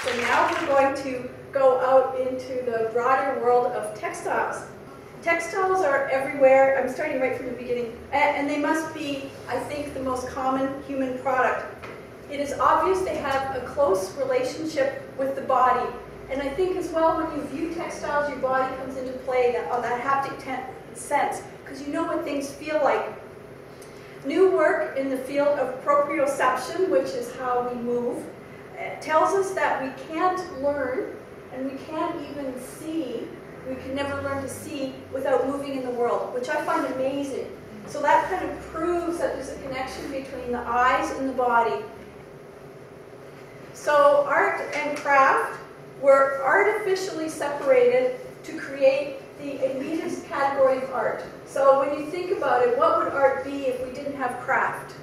So now we're going to go out into the broader world of textiles. Textiles are everywhere. I'm starting right from the beginning. And they must be, I think, the most common human product. It is obvious they have a close relationship with the body. And I think as well, when you view textiles, your body comes into play on that haptic sense, because you know what things feel like. New work in the field of proprioception, which is how we move, tells us that we can't learn and we can't even see. We can never learn to see without moving in the world, which I find amazing. So that kind of proves that there's a connection between the eyes and the body. So art and craft were artificially separated to create the elitist category of art. So when you think about it, what would art be if we didn't have craft?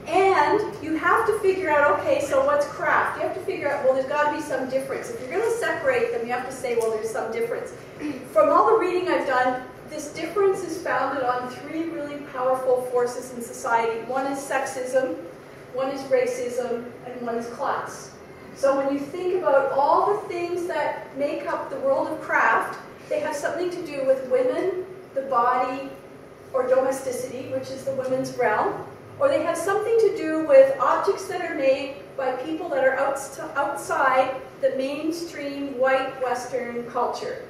And you have to figure out, okay, so what's craft? You have to figure out, well, there's got to be some difference. If you're going to separate them, you have to say, well, there's some difference. From all the reading I've done, this difference is founded on three really powerful forces in society. One is sexism, one is racism, and one is class. So when you think about all the things that make up the world of craft, they have something to do with women, the body, or domesticity, which is the women's realm. Or they have something to do with objects that are made by people that are outside the mainstream white Western culture.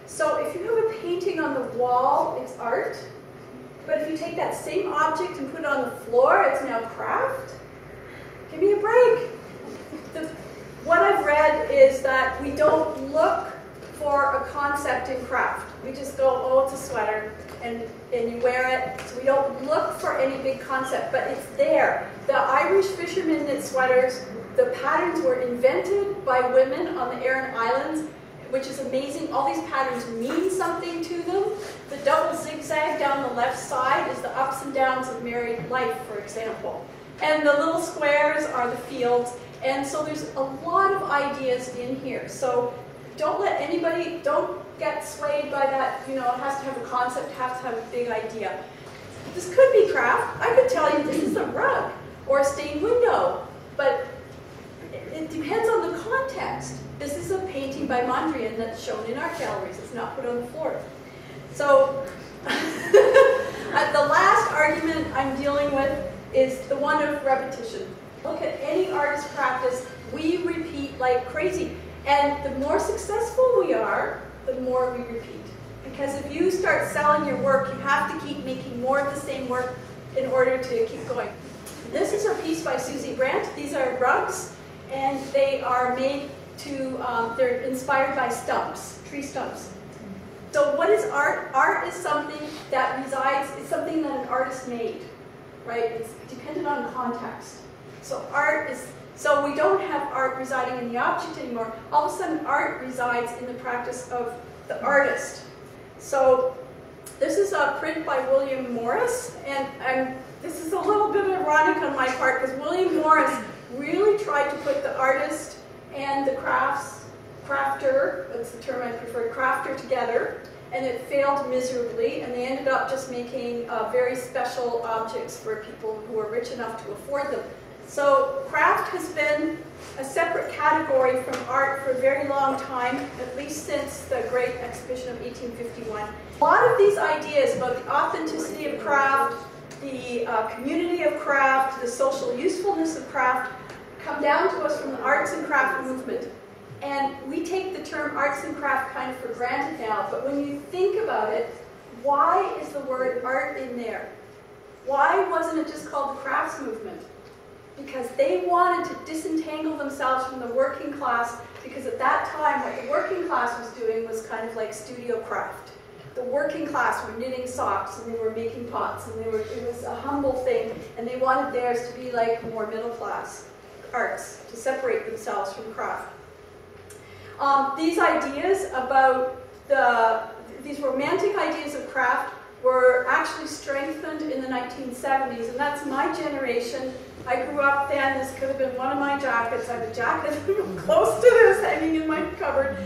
So if you have a painting on the wall, it's art. But if you take that same object and put it on the floor, it's now craft. Give me a break. What I've read is that we don't look for a concept in craft. We just go, oh, it's a sweater. And you wear it, so we don't look for any big concept, but it's there. The Irish fishermen knit sweaters, the patterns were invented by women on the Aran Islands, which is amazing. All these patterns mean something to them. The double zigzag down the left side is the ups and downs of married life, for example. And the little squares are the fields. And so there's a lot of ideas in here. So don't let anybody, don't get swayed by that, you know, it has to have a concept, it has to have a big idea. This could be craft. I could tell you this is a rug or a stained window, but it depends on the context. This is a painting by Mondrian that's shown in art galleries. It's not put on the floor. So the last argument I'm dealing with is the one of repetition. Look at any artist practice, we repeat like crazy. And the more successful we are, the more we repeat. Because if you start selling your work, you have to keep making more of the same work in order to keep going. This is a piece by Susie Brandt. These are rugs, and they are made to, they're inspired by stumps, tree stumps. So what is art? Art is something that resides, it's something that an artist made, right? It's dependent on context. So art is, so we don't have art residing in the object anymore. All of a sudden, art resides in the practice of the artist. So this is a print by William Morris, and this is a little bit ironic on my part because William Morris really tried to put the artist and the crafter, that's the term I prefer, crafter together, and it failed miserably, and they ended up just making very special objects for people who were rich enough to afford them. So craft has been a separate category from art for a very long time, at least since the Great Exhibition of 1851. A lot of these ideas about the authenticity of craft, the community of craft, the social usefulness of craft, come down to us from the arts and craft movement. And we take the term arts and craft kind of for granted now, but when you think about it, why is the word art in there? Why wasn't it just called the crafts movement? Because they wanted to disentangle themselves from the working class, because at that time what the working class was doing was kind of like studio craft. The working class were knitting socks and they were making pots, and it was a humble thing, and they wanted theirs to be like more middle class arts, to separate themselves from craft. These ideas about these romantic ideas of craft were actually strengthened in the 1970s, and that's my generation. I grew up then, this could have been one of my jackets. I have a jacket close to this hanging in my cupboard.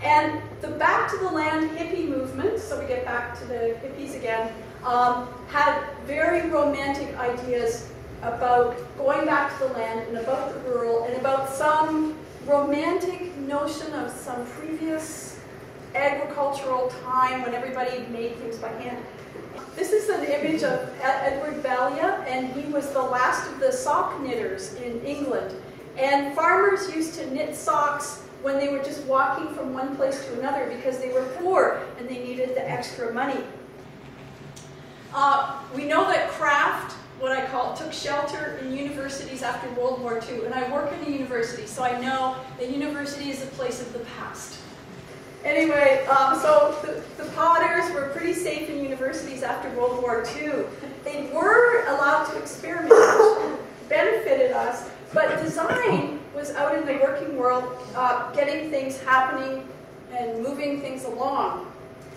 And the Back to the Land hippie movement, so we get back to the hippies again, had very romantic ideas about going back to the land and about the rural and about some romantic notion of some previous agricultural time when everybody made things by hand. This is an image of Edward Ballia, and he was the last of the sock knitters in England. And farmers used to knit socks when they were just walking from one place to another because they were poor and they needed the extra money. We know that craft, what I call, took shelter in universities after World War II. And I work in a university, so I know that university is a place of the past. Anyway, so the potters were pretty safe in universities after World War II. They were allowed to experiment, which benefited us, but design was out in the working world, getting things happening and moving things along.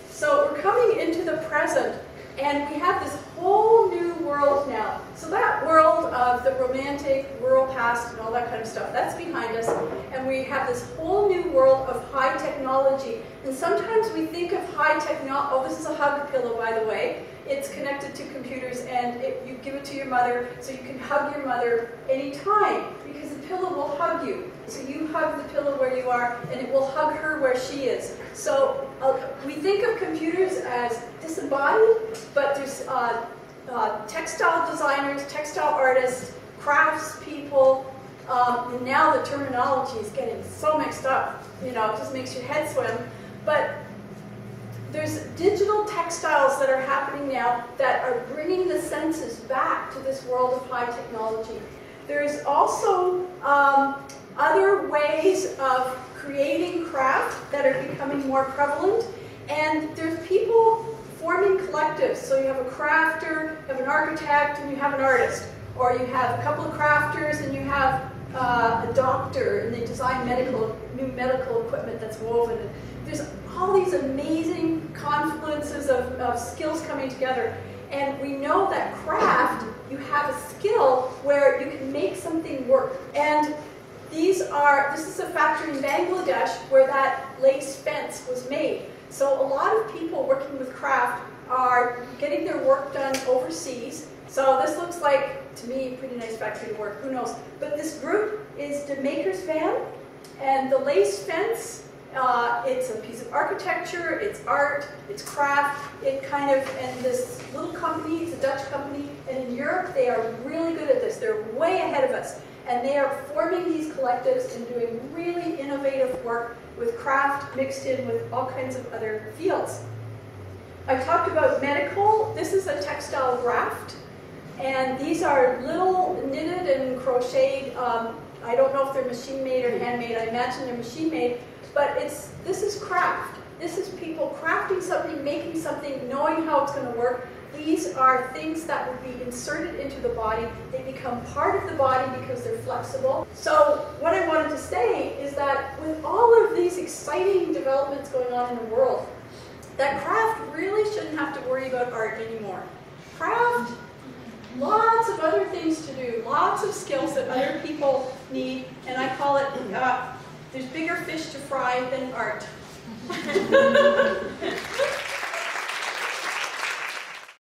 So we're coming into the present, and we have this whole new world now. So that world of the romantic, rural past and all that kind of stuff, that's behind us. And we have this whole new world of high technology. And sometimes we think of high technology, oh, this is a hug pillow, by the way. It's connected to computers, and you give it to your mother, so you can hug your mother anytime, because the pillow will hug you. So you hug the pillow where you are, and it will hug her where she is. So we think of computers as disembodied, but there's textile designers, textile artists, crafts people, and now the terminology is getting so mixed up, you know, it just makes your head swim. But there's digital textiles that are happening now that are bringing the senses back to this world of high technology. There's also other ways of creating craft that are becoming more prevalent, and there's people forming collectives. So you have a crafter, you have an architect, and you have an artist. Or you have a couple of crafters and you have a doctor, and they design new medical equipment that's woven. There's all these amazing confluences of skills coming together. And we know that craft, you have a skill where you can make something work. And this is a factory in Bangladesh where that lace fence was made. So a lot of people working with craft are getting their work done overseas. So this looks like, to me, a pretty nice factory to work, who knows. But this group is the Maker's Van, and the lace fence, it's a piece of architecture, it's art, it's craft, and this little company, it's a Dutch company, and in Europe they are really good at this. They're way ahead of us. And they are forming these collectives and doing really innovative work with craft mixed in with all kinds of other fields. I talked about medical. This is a textile graft. And these are little knitted and crocheted. I don't know if they're machine made or handmade. I imagine they're machine made. But this is craft. This is people crafting something, making something, knowing how it's going to work. These are things that would be inserted into the body. They become part of the body because they're flexible. So what I wanted to say is that with all of these exciting developments going on in the world, that craft really shouldn't have to worry about art anymore. Craft, lots of other things to do, lots of skills that other people need, and I call it, there's bigger fish to fry than art.